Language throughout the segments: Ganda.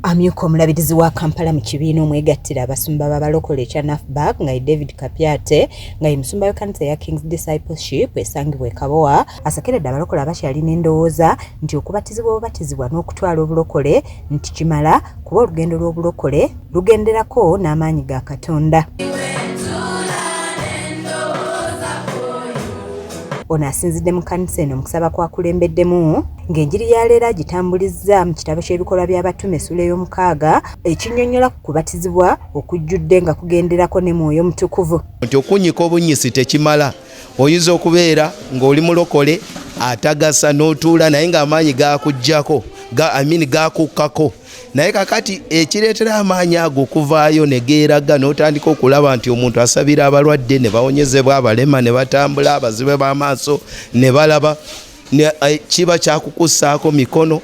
Amyuka omulabirizi wa Kampala mu kibiina omwegattira abasumba b'abalokole ekya Nafbag nga David Kapyate nga ye musumba w'ekkanisa ya King's Discipleship esangibwa e Kabowa asekeredde abalokole abakyalina endowooza nti okubatizibwa obubatizibwa n'okutwala obulokole nti kimala kuba olugendo lw'obulokole lugenderako n'amaanyi ga Katonda. Ono asinzidde mu kkanisa eno mu kusaba kwakulembeddemu ng'enjiri ya leero agitambulizza mu kitabo ky'ebikolwa by'abatume essula ey'omukaaga ekinnyonnyola ku kubatizibwa okujjudde nga kugenderako ne Mwoyo Mutukuvu. Nti okunnyika obunyisi tekimala. Oyinza okubeera ng'oli mulokole atagasa n'otuula naye ng'amaanyi gaakuggyako gaakukkako. Naye kakati ekireetera amaanyi ago okuvaayo ne geeraga n'otandika okulaba nti omuntu asabira abalwadde ne bawonyezebwa, abalema ne batambula, abazibe b'amaaso ne balaba, kiba kyakukussaako mikono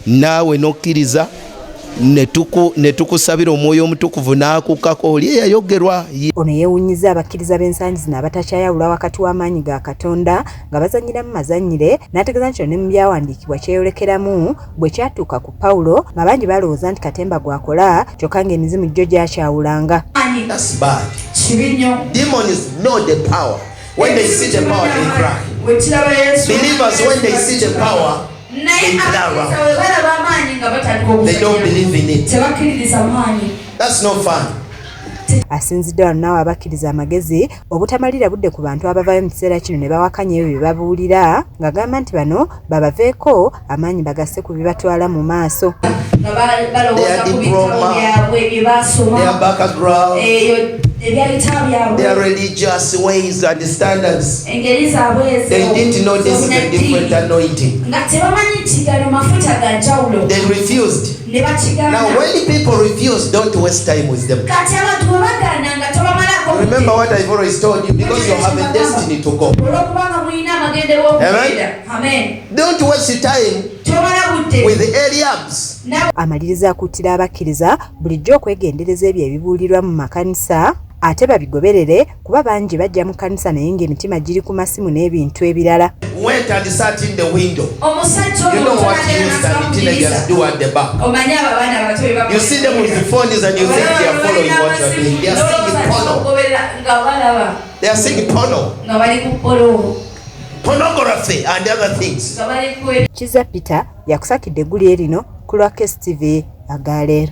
naawe n'okkiriza ne tukusabira Omwoyo Omutukuvu n'akukkako oli eyayogerwa. Ono yeewunyizza abakkiriza b'ensangi zino abatakyayawula wakati w'amaanyi ga Katonda nga bazannyiramu mazannyire n'ategeeza nti ne mu byawandiikibwa kyeyolekeramu bwe kyatuuka ku Pawulo nga bangi balowooza nti katemba gwakola kyokka ng'emizimu gyo gyakyawulanga. That's bad. Demons know the power. When they see the power, they cry. Believers, when they see the power, they don't believe in it. That's not fun. Asinzidde wano naawe abakkiriza amagezi obutamalira budde ku bantu abavaayo mu kiseera kino ne bawakanya ebyo bye babuulira ng'agamba nti bano babaveeko amaanyi bagasse ku bibatwala mu maaso. Their religious ways and standards. They didn't know this is a different anointing. They refused. Now when people refuse, don't waste time with them. Remember what I've always told you, because you have a destiny to go. Amen? Don't waste time with the Eliabs. Amaliriza akuttira abakkiriza bulijjo okwegendereza ebyo ebibuulirwa mu makanisa ate babigoberere kuba bangi bajja mu kanisa naye ng'emitima giri ku masimu n'ebintu ebirala. Went and sat in the window. You know what youth and teenagers do at the back. You see them with the phones and you think they are following what you are doing. They are singing porno. They are singing porno. Pornography and other things. Kiza Peter yakusakidde eggulu erino ku Lwakes TV agaaleero.